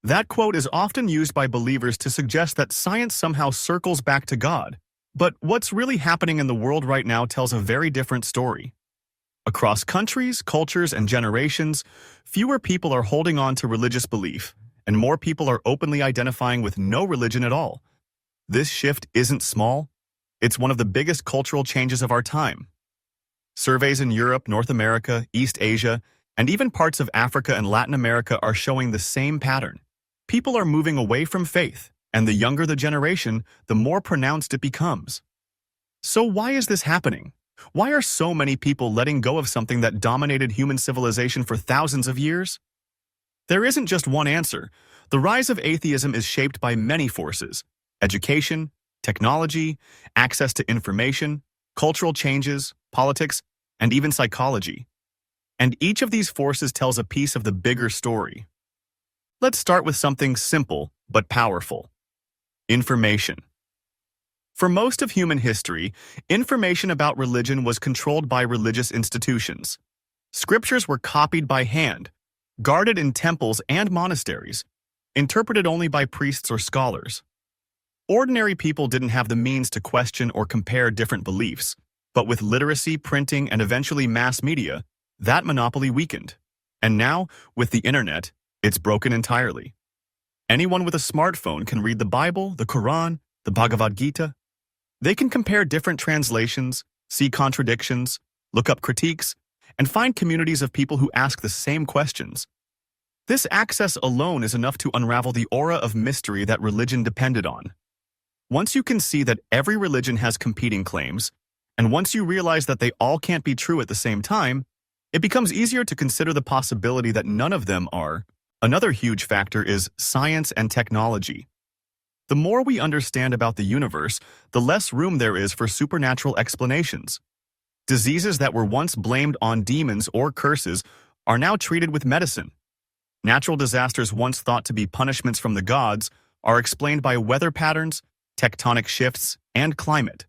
That quote is often used by believers to suggest that science somehow circles back to God. But what's really happening in the world right now tells a very different story. Across countries, cultures, and generations, fewer people are holding on to religious belief, and more people are openly identifying with no religion at all. This shift isn't small. It's one of the biggest cultural changes of our time. Surveys in Europe, North America, East Asia, and even parts of Africa and Latin America are showing the same pattern. People are moving away from faith, and the younger the generation, the more pronounced it becomes. So why is this happening? Why are so many people letting go of something that dominated human civilization for thousands of years? There isn't just one answer. The rise of atheism is shaped by many forces: education, technology, access to information, cultural changes, politics, and even psychology. And each of these forces tells a piece of the bigger story. Let's start with something simple but powerful: information. For most of human history, information about religion was controlled by religious institutions. Scriptures were copied by hand, guarded in temples and monasteries, interpreted only by priests or scholars. Ordinary people didn't have the means to question or compare different beliefs, but with literacy, printing, and eventually mass media, that monopoly weakened. And now, with the internet, it's broken entirely. Anyone with a smartphone can read the Bible, the Quran, the Bhagavad Gita. They can compare different translations, see contradictions, look up critiques, and find communities of people who ask the same questions. This access alone is enough to unravel the aura of mystery that religion depended on. Once you can see that every religion has competing claims, and once you realize that they all can't be true at the same time, it becomes easier to consider the possibility that none of them are. Another huge factor is science and technology. The more we understand about the universe, the less room there is for supernatural explanations. Diseases that were once blamed on demons or curses are now treated with medicine. Natural disasters once thought to be punishments from the gods are explained by weather patterns, tectonic shifts, and climate.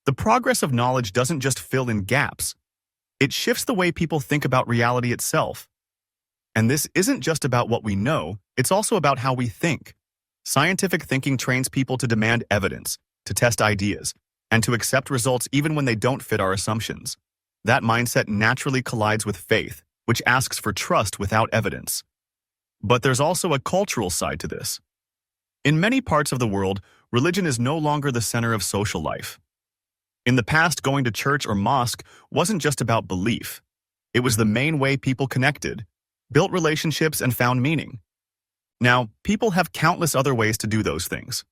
The progress of knowledge doesn't just fill in gaps. It shifts the way people think about reality itself. And this isn't just about what we know, it's also about how we think. Scientific thinking trains people to demand evidence, to test ideas, and to accept results even when they don't fit our assumptions. That mindset naturally collides with faith, which asks for trust without evidence. But there's also a cultural side to this. In many parts of the world, religion is no longer the center of social life. In the past, going to church or mosque wasn't just about belief. It was the main way people connected, built relationships, and found meaning. Now, people have countless other ways to do those things.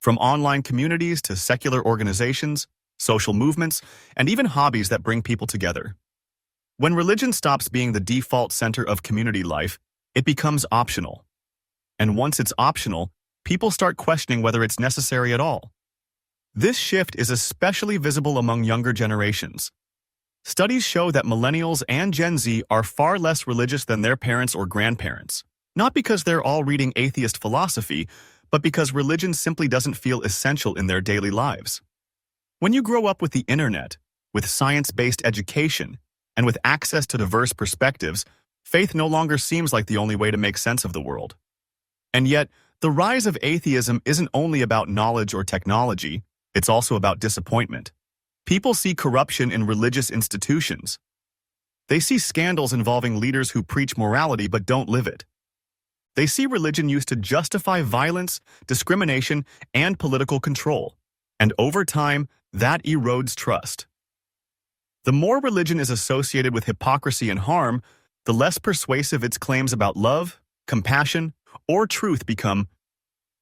From online communities to secular organizations, social movements, and even hobbies that bring people together. When religion stops being the default center of community life, it becomes optional. And once it's optional, people start questioning whether it's necessary at all. This shift is especially visible among younger generations. Studies show that millennials and Gen Z are far less religious than their parents or grandparents. Not because they're all reading atheist philosophy, but because religion simply doesn't feel essential in their daily lives. When you grow up with the internet, with science-based education, and with access to diverse perspectives, faith no longer seems like the only way to make sense of the world. And yet, the rise of atheism isn't only about knowledge or technology, it's also about disappointment. People see corruption in religious institutions. They see scandals involving leaders who preach morality but don't live it. They see religion used to justify violence, discrimination, and political control. And over time, that erodes trust. The more religion is associated with hypocrisy and harm, the less persuasive its claims about love, compassion, or truth become.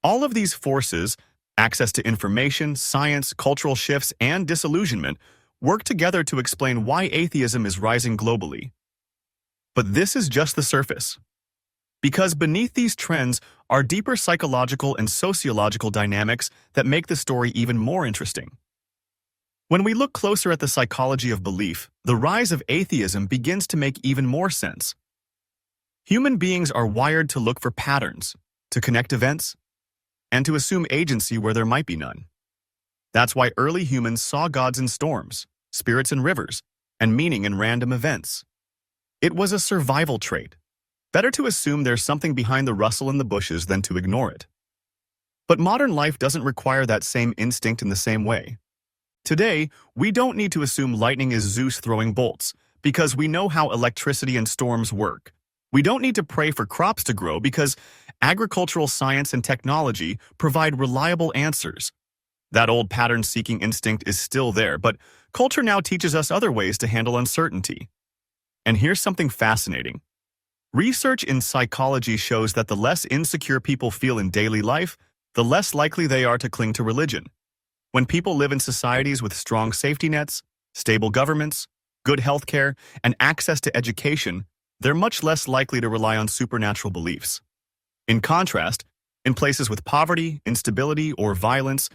All of these forces, access to information, science, cultural shifts, and disillusionment, work together to explain why atheism is rising globally. But this is just the surface. Because beneath these trends are deeper psychological and sociological dynamics that make the story even more interesting. When we look closer at the psychology of belief, the rise of atheism begins to make even more sense. Human beings are wired to look for patterns, to connect events, and to assume agency where there might be none. That's why early humans saw gods in storms, spirits in rivers, and meaning in random events. It was a survival trait. Better to assume there's something behind the rustle in the bushes than to ignore it. But modern life doesn't require that same instinct in the same way. Today, we don't need to assume lightning is Zeus throwing bolts, because we know how electricity and storms work. We don't need to pray for crops to grow because agricultural science and technology provide reliable answers. That old pattern-seeking instinct is still there, but culture now teaches us other ways to handle uncertainty. And here's something fascinating. Research in psychology shows that the less insecure people feel in daily life, the less likely they are to cling to religion. When people live in societies with strong safety nets, stable governments, good healthcare, and access to education, they're much less likely to rely on supernatural beliefs. In contrast, in places with poverty, instability, or violence,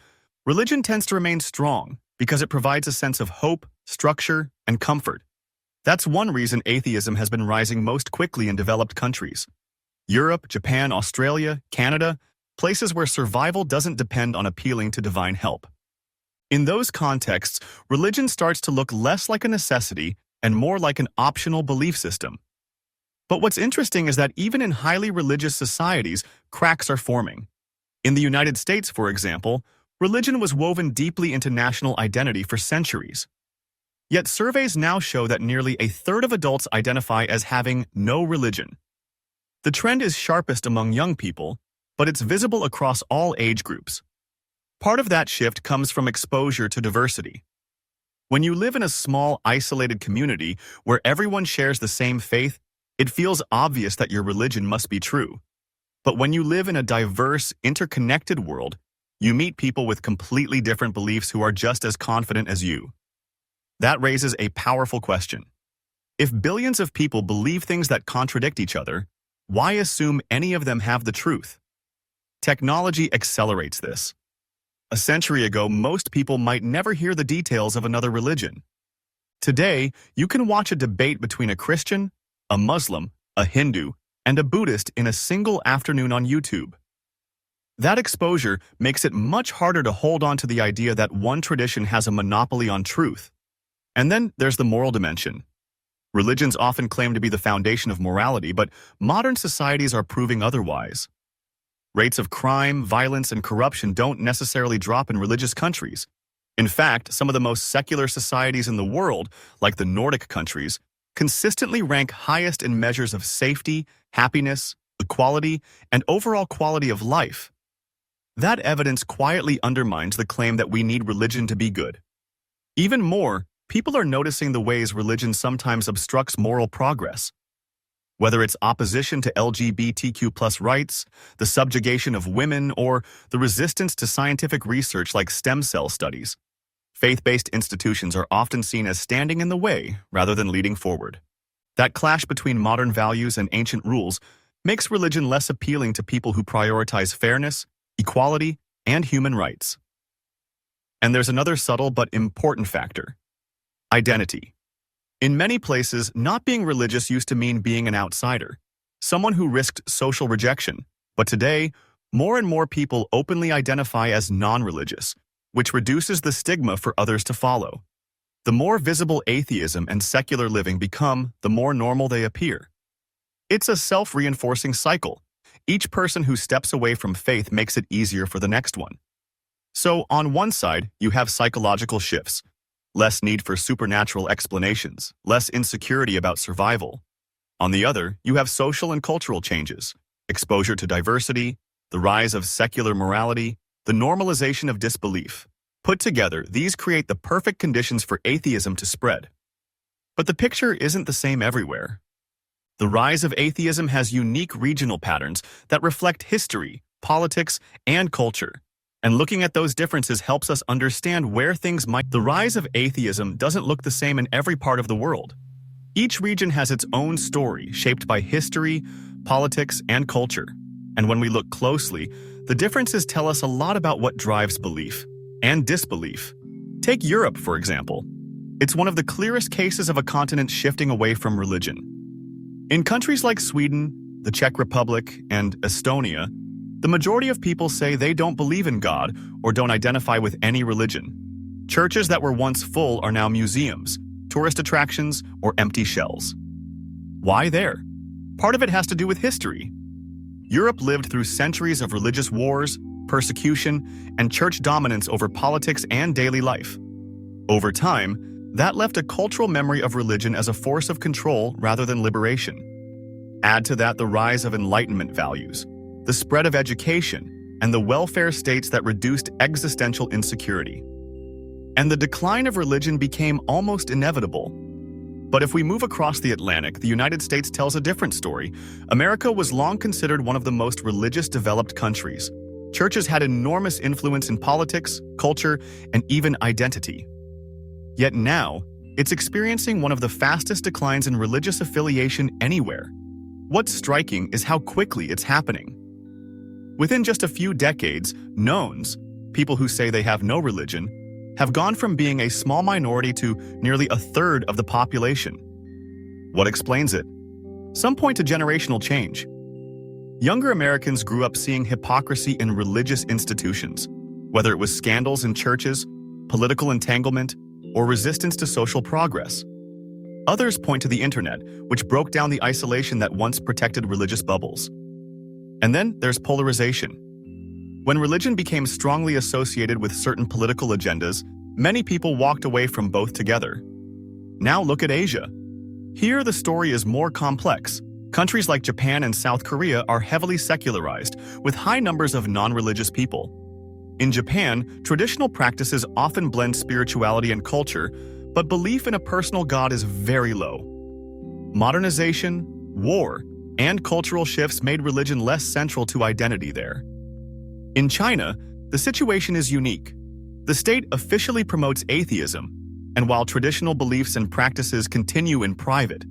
religion tends to remain strong because it provides a sense of hope, structure, and comfort. That's one reason atheism has been rising most quickly in developed countries. Europe, Japan, Australia, Canada, places where survival doesn't depend on appealing to divine help. In those contexts, religion starts to look less like a necessity and more like an optional belief system. But what's interesting is that even in highly religious societies, cracks are forming. In the United States, for example, religion was woven deeply into national identity for centuries. Yet surveys now show that nearly a third of adults identify as having no religion. The trend is sharpest among young people, but it's visible across all age groups. Part of that shift comes from exposure to diversity. When you live in a small, isolated community where everyone shares the same faith, it feels obvious that your religion must be true. But when you live in a diverse, interconnected world, you meet people with completely different beliefs who are just as confident as you. That raises a powerful question. If billions of people believe things that contradict each other, why assume any of them have the truth? Technology accelerates this. A century ago, most people might never hear the details of another religion. Today, you can watch a debate between a Christian, a Muslim, a Hindu, and a Buddhist in a single afternoon on YouTube. That exposure makes it much harder to hold on to the idea that one tradition has a monopoly on truth. And then there's the moral dimension. Religions often claim to be the foundation of morality, but modern societies are proving otherwise. Rates of crime, violence, and corruption don't necessarily drop in religious countries. In fact, some of the most secular societies in the world, like the Nordic countries, consistently rank highest in measures of safety, happiness, equality, and overall quality of life. That evidence quietly undermines the claim that we need religion to be good. Even more, people are noticing the ways religion sometimes obstructs moral progress. Whether it's opposition to LGBTQ+ rights, the subjugation of women, or the resistance to scientific research like stem cell studies, faith-based institutions are often seen as standing in the way rather than leading forward. That clash between modern values and ancient rules makes religion less appealing to people who prioritize fairness, equality, and human rights. And there's another subtle but important factor: identity. In many places, not being religious used to mean being an outsider, someone who risked social rejection. But today, more and more people openly identify as non-religious, which reduces the stigma for others to follow. The more visible atheism and secular living become, the more normal they appear. It's a self-reinforcing cycle. Each person who steps away from faith makes it easier for the next one. So, on one side, you have psychological shifts. Less need for supernatural explanations, less insecurity about survival. On the other, you have social and cultural changes, exposure to diversity, the rise of secular morality, the normalization of disbelief. Put together, these create the perfect conditions for atheism to spread. But the picture isn't the same everywhere. The rise of atheism has unique regional patterns that reflect history, politics, and culture. And looking at those differences helps us understand where things might. The rise of atheism doesn't look the same in every part of the world. Each region has its own story, shaped by history, politics, and culture. And when we look closely, the differences tell us a lot about what drives belief and disbelief. Take Europe, for example. It's one of the clearest cases of a continent shifting away from religion. In countries like Sweden, the Czech Republic, and Estonia, the majority of people say they don't believe in God or don't identify with any religion. Churches that were once full are now museums, tourist attractions, or empty shells. Why there? Part of it has to do with history. Europe lived through centuries of religious wars, persecution, and church dominance over politics and daily life. Over time, that left a cultural memory of religion as a force of control rather than liberation. Add to that the rise of Enlightenment values, the spread of education, and the welfare states that reduced existential insecurity. And the decline of religion became almost inevitable. But if we move across the Atlantic, the United States tells a different story. America was long considered one of the most religious developed countries. Churches had enormous influence in politics, culture, and even identity. Yet now, it's experiencing one of the fastest declines in religious affiliation anywhere. What's striking is how quickly it's happening. Within just a few decades, nones, people who say they have no religion, have gone from being a small minority to nearly a third of the population. What explains it? Some point to generational change. Younger Americans grew up seeing hypocrisy in religious institutions, whether it was scandals in churches, political entanglement, or resistance to social progress. Others point to the internet, which broke down the isolation that once protected religious bubbles. And then there's polarization. When religion became strongly associated with certain political agendas, many people walked away from both together. Now look at Asia. Here the story is more complex. Countries like Japan and South Korea are heavily secularized, with high numbers of non-religious people. In Japan, traditional practices often blend spirituality and culture, but belief in a personal God is very low. Modernization, war, and cultural shifts made religion less central to identity there. In China, the situation is unique. The state officially promotes atheism, and while traditional beliefs and practices continue in private,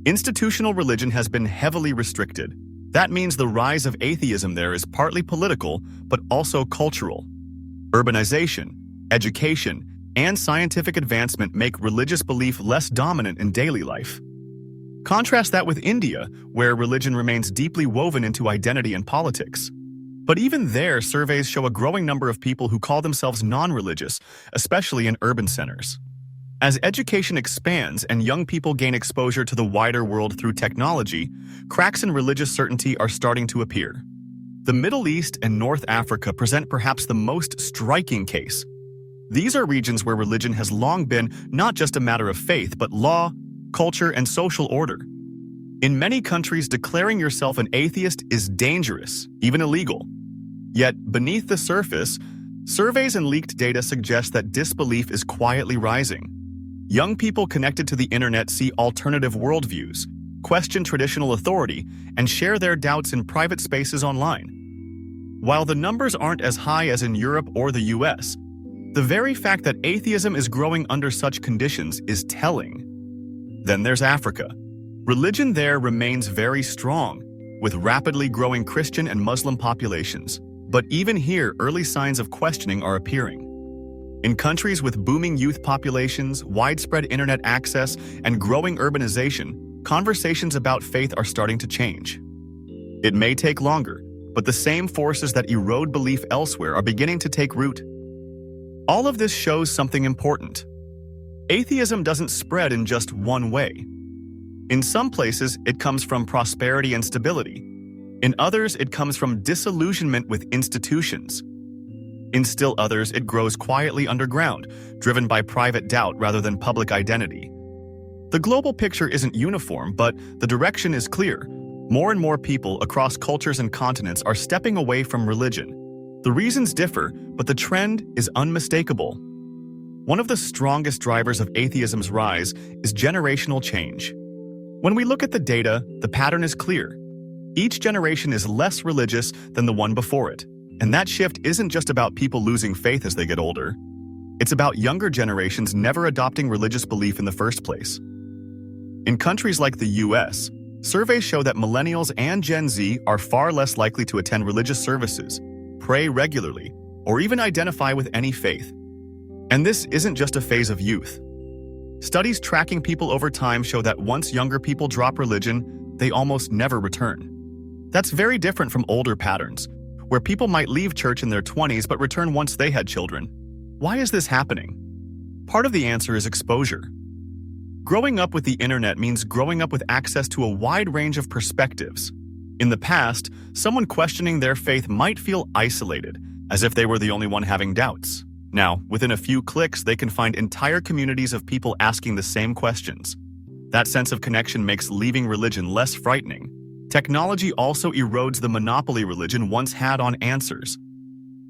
institutional religion has been heavily restricted. That means the rise of atheism there is partly political, but also cultural. Urbanization, education, and scientific advancement make religious belief less dominant in daily life. Contrast that with India, where religion remains deeply woven into identity and politics. But even there, surveys show a growing number of people who call themselves non-religious, especially in urban centers. As education expands and young people gain exposure to the wider world through technology, cracks in religious certainty are starting to appear. The Middle East and North Africa present perhaps the most striking case. These are regions where religion has long been not just a matter of faith, but law, culture, and social order. In many countries, declaring yourself an atheist is dangerous, even illegal. Yet, beneath the surface, surveys and leaked data suggest that disbelief is quietly rising. Young people connected to the internet see alternative worldviews, question traditional authority, and share their doubts in private spaces online. While the numbers aren't as high as in Europe or the US, the very fact that atheism is growing under such conditions is telling. Then there's Africa. Religion there remains very strong, with rapidly growing Christian and Muslim populations. But even here, early signs of questioning are appearing. In countries with booming youth populations, widespread internet access, and growing urbanization, conversations about faith are starting to change. It may take longer, but the same forces that erode belief elsewhere are beginning to take root. All of this shows something important. Atheism doesn't spread in just one way. In some places, it comes from prosperity and stability. In others, it comes from disillusionment with institutions. In still others, it grows quietly underground, driven by private doubt rather than public identity. The global picture isn't uniform, but the direction is clear. More and more people across cultures and continents are stepping away from religion. The reasons differ, but the trend is unmistakable. One of the strongest drivers of atheism's rise is generational change. When we look at the data, the pattern is clear. Each generation is less religious than the one before it, and that shift isn't just about people losing faith as they get older. It's about younger generations never adopting religious belief in the first place. In countries like the US, surveys show that millennials and Gen Z are far less likely to attend religious services, pray regularly, or even identify with any faith. And this isn't just a phase of youth. Studies tracking people over time show that once younger people drop religion, they almost never return. That's very different from older patterns, where people might leave church in their 20s but return once they had children. Why is this happening? Part of the answer is exposure. Growing up with the internet means growing up with access to a wide range of perspectives. In the past, someone questioning their faith might feel isolated, as if they were the only one having doubts. Now, within a few clicks, they can find entire communities of people asking the same questions. That sense of connection makes leaving religion less frightening. Technology also erodes the monopoly religion once had on answers.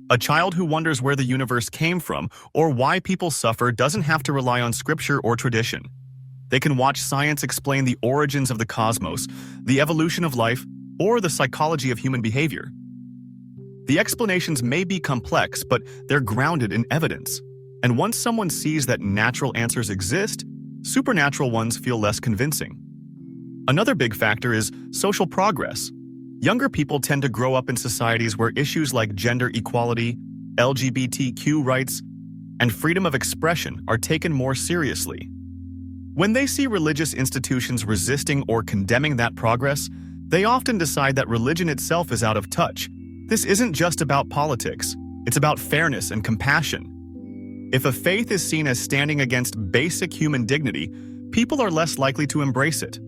A child who wonders where the universe came from or why people suffer doesn't have to rely on scripture or tradition. They can watch science explain the origins of the cosmos, the evolution of life, or the psychology of human behavior. The explanations may be complex, but they're grounded in evidence. And once someone sees that natural answers exist, supernatural ones feel less convincing. Another big factor is social progress. Younger people tend to grow up in societies where issues like gender equality, LGBTQ rights, and freedom of expression are taken more seriously. When they see religious institutions resisting or condemning that progress, they often decide that religion itself is out of touch. This isn't just about politics, it's about fairness and compassion. If a faith is seen as standing against basic human dignity, people are less likely to embrace it.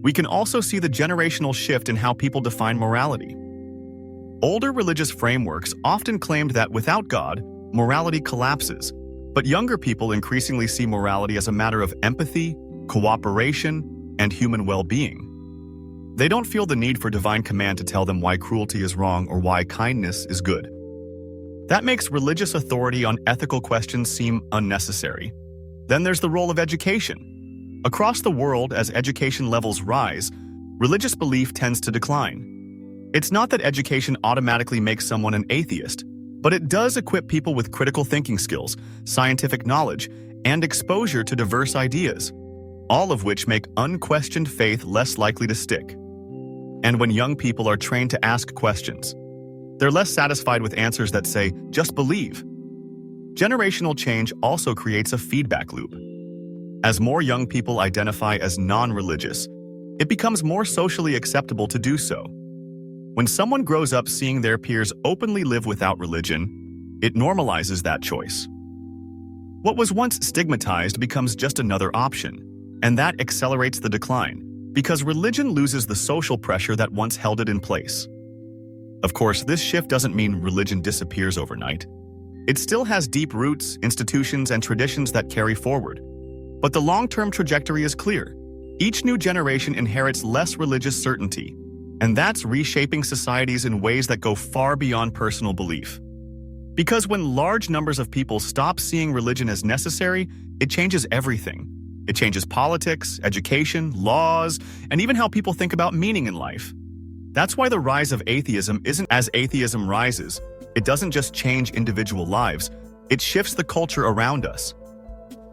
We can also see the generational shift in how people define morality. Older religious frameworks often claimed that without God, morality collapses, but younger people increasingly see morality as a matter of empathy, cooperation, and human well-being. They don't feel the need for divine command to tell them why cruelty is wrong or why kindness is good. That makes religious authority on ethical questions seem unnecessary. Then there's the role of education. Across the world, as education levels rise, religious belief tends to decline. It's not that education automatically makes someone an atheist, but it does equip people with critical thinking skills, scientific knowledge, and exposure to diverse ideas, all of which make unquestioned faith less likely to stick. And when young people are trained to ask questions, they're less satisfied with answers that say, just believe. Generational change also creates a feedback loop. As more young people identify as non-religious, it becomes more socially acceptable to do so. When someone grows up seeing their peers openly live without religion, it normalizes that choice. What was once stigmatized becomes just another option, and that accelerates the decline, because religion loses the social pressure that once held it in place. Of course, this shift doesn't mean religion disappears overnight. It still has deep roots, institutions, and traditions that carry forward. But the long-term trajectory is clear. Each new generation inherits less religious certainty, and that's reshaping societies in ways that go far beyond personal belief. Because when large numbers of people stop seeing religion as necessary, it changes everything. It changes politics, education, laws, and even how people think about meaning in life. That's why the rise of atheism isn't as atheism rises. It doesn't just change individual lives, it shifts the culture around us.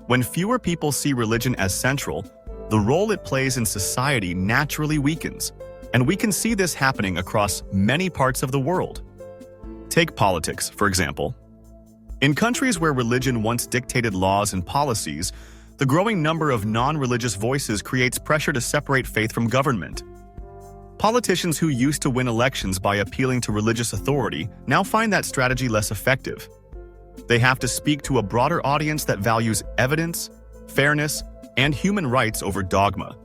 When fewer people see religion as central, the role it plays in society naturally weakens, and we can see this happening across many parts of the world. Take politics, for example. In countries where religion once dictated laws and policies, the growing number of non-religious voices creates pressure to separate faith from government. Politicians who used to win elections by appealing to religious authority now find that strategy less effective. They have to speak to a broader audience that values evidence, fairness, and human rights over dogma.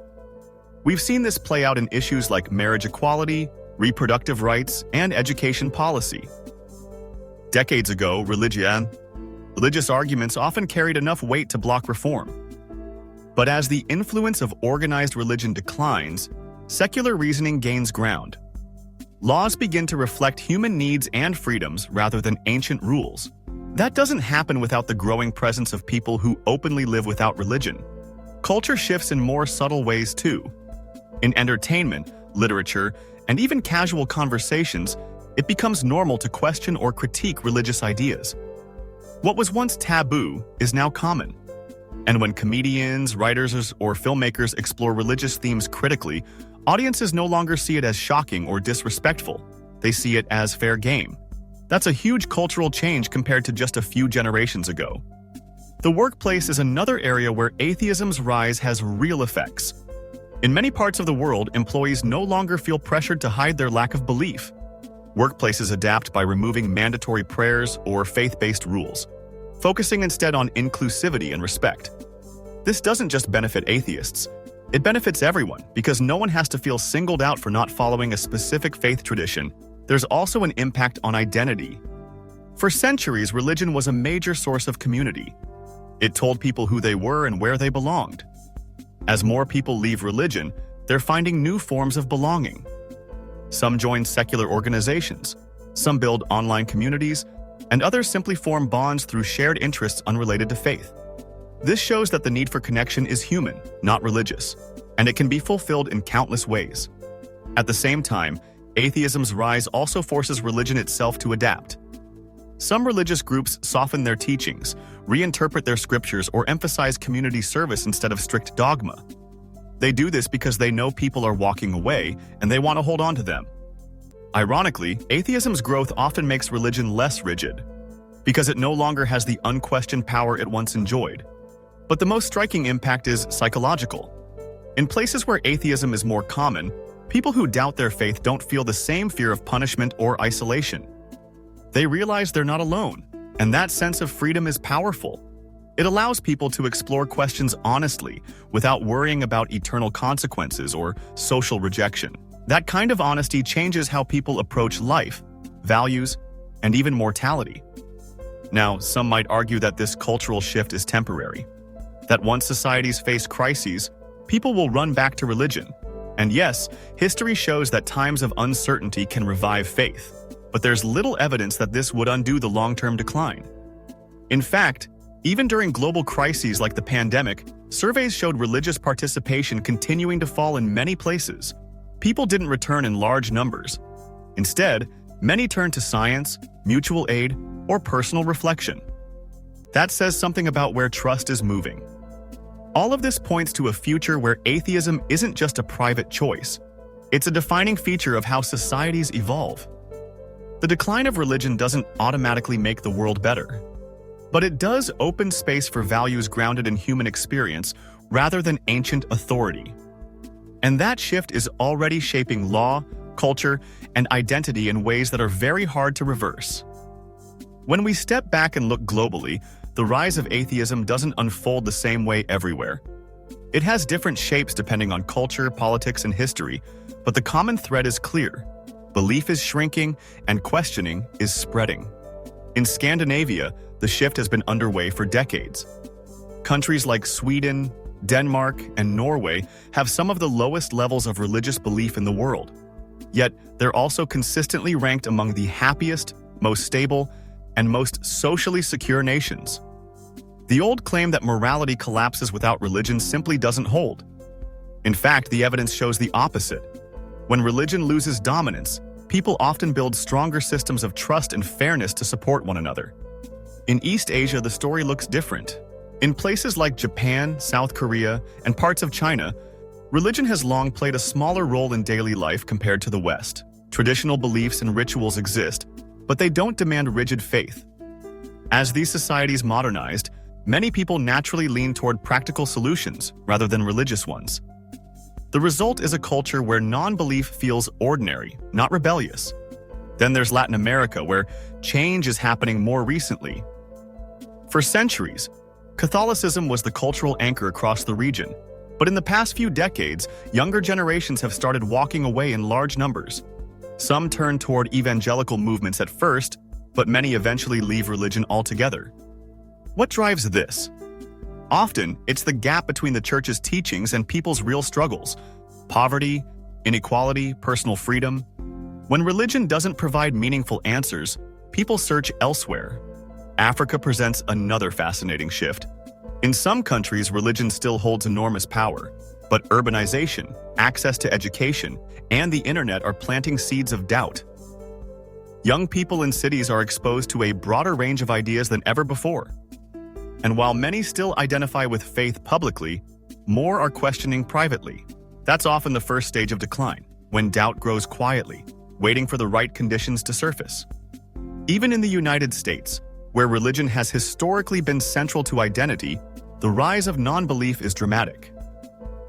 We've seen this play out in issues like marriage equality, reproductive rights, and education policy. Decades ago, religious arguments often carried enough weight to block reform. But as the influence of organized religion declines, secular reasoning gains ground. Laws begin to reflect human needs and freedoms rather than ancient rules. That doesn't happen without the growing presence of people who openly live without religion. Culture shifts in more subtle ways too. In entertainment, literature, and even casual conversations, it becomes normal to question or critique religious ideas. What was once taboo is now common. And when comedians, writers, or filmmakers explore religious themes critically, audiences no longer see it as shocking or disrespectful. They see it as fair game. That's a huge cultural change compared to just a few generations ago. The workplace is another area where atheism's rise has real effects. In many parts of the world, employees no longer feel pressured to hide their lack of belief. Workplaces adapt by removing mandatory prayers or faith-based rules, focusing instead on inclusivity and respect. This doesn't just benefit atheists. It benefits everyone because no one has to feel singled out for not following a specific faith tradition. There's also an impact on identity. For centuries, religion was a major source of community. It told people who they were and where they belonged. As more people leave religion, they're finding new forms of belonging. Some join secular organizations, some build online communities, and others simply form bonds through shared interests unrelated to faith. This shows that the need for connection is human, not religious, and it can be fulfilled in countless ways. At the same time, atheism's rise also forces religion itself to adapt. Some religious groups soften their teachings, reinterpret their scriptures, or emphasize community service instead of strict dogma. They do this because they know people are walking away and they want to hold on to them. Ironically, atheism's growth often makes religion less rigid, because it no longer has the unquestioned power it once enjoyed. But the most striking impact is psychological. In places where atheism is more common, people who doubt their faith don't feel the same fear of punishment or isolation. They realize they're not alone, and that sense of freedom is powerful. It allows people to explore questions honestly, without worrying about eternal consequences or social rejection. That kind of honesty changes how people approach life, values, and even mortality. Now, some might argue that this cultural shift is temporary, that once societies face crises, people will run back to religion. And yes, history shows that times of uncertainty can revive faith, but there's little evidence that this would undo the long-term decline. In fact, even during global crises like the pandemic, surveys showed religious participation continuing to fall in many places. People didn't return in large numbers. Instead, many turned to science, mutual aid, or personal reflection. That says something about where trust is moving. All of this points to a future where atheism isn't just a private choice. It's a defining feature of how societies evolve. The decline of religion doesn't automatically make the world better, but it does open space for values grounded in human experience rather than ancient authority. And that shift is already shaping law, culture, and identity in ways that are very hard to reverse. When we step back and look globally, the rise of atheism doesn't unfold the same way everywhere. It has different shapes depending on culture, politics, and history, but the common thread is clear. Belief is shrinking, and questioning is spreading. In Scandinavia, the shift has been underway for decades. Countries like Sweden, Denmark, and Norway have some of the lowest levels of religious belief in the world. Yet, they're also consistently ranked among the happiest, most stable, and most socially secure nations. The old claim that morality collapses without religion simply doesn't hold. In fact, the evidence shows the opposite. When religion loses dominance, people often build stronger systems of trust and fairness to support one another. In East Asia, the story looks different. In places like Japan, South Korea, and parts of China, religion has long played a smaller role in daily life compared to the West. Traditional beliefs and rituals exist, but they don't demand rigid faith. As these societies modernized, many people naturally lean toward practical solutions rather than religious ones. The result is a culture where non-belief feels ordinary, not rebellious. Then there's Latin America, where change is happening more recently. For centuries, Catholicism was the cultural anchor across the region, but in the past few decades, younger generations have started walking away in large numbers. Some turn toward evangelical movements at first, but many eventually leave religion altogether. What drives this? Often, it's the gap between the church's teachings and people's real struggles: poverty, inequality, personal freedom. When religion doesn't provide meaningful answers, people search elsewhere. Africa presents another fascinating shift. In some countries, religion still holds enormous power, but urbanization, access to education, and the internet are planting seeds of doubt. Young people in cities are exposed to a broader range of ideas than ever before. And while many still identify with faith publicly, more are questioning privately. That's often the first stage of decline, when doubt grows quietly, waiting for the right conditions to surface. Even in the United States, where religion has historically been central to identity, the rise of non-belief is dramatic.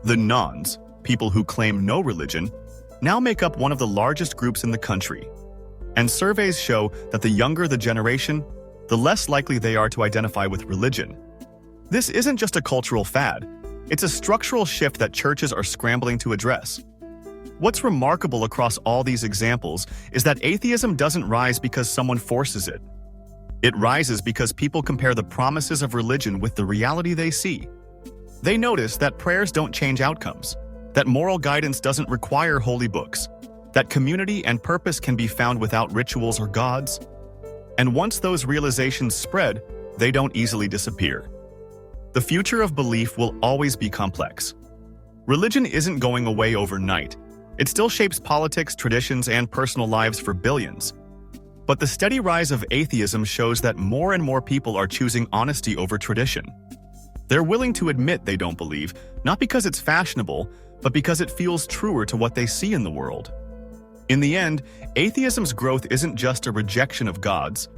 The nones, people who claim no religion, now make up one of the largest groups in the country. And surveys show that the younger the generation, the less likely they are to identify with religion. This isn't just a cultural fad. It's a structural shift that churches are scrambling to address. What's remarkable across all these examples is that atheism doesn't rise because someone forces it. It rises because people compare the promises of religion with the reality they see. They notice that prayers don't change outcomes, that moral guidance doesn't require holy books, that community and purpose can be found without rituals or gods. And once those realizations spread, they don't easily disappear. The future of belief will always be complex. Religion isn't going away overnight. It still shapes politics, traditions, and personal lives for billions. But the steady rise of atheism shows that more and more people are choosing honesty over tradition. They're willing to admit they don't believe, not because it's fashionable, but because it feels truer to what they see in the world. In the end, atheism's growth isn't just a rejection of gods.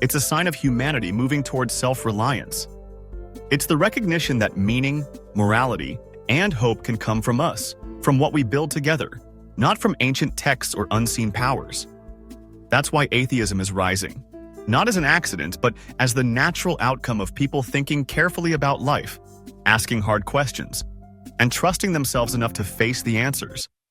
It's a sign of humanity moving towards self-reliance. It's the recognition that meaning, morality, and hope can come from us, from what we build together, not from ancient texts or unseen powers. That's why atheism is rising, not as an accident, but as the natural outcome of people thinking carefully about life, asking hard questions, and trusting themselves enough to face the answers.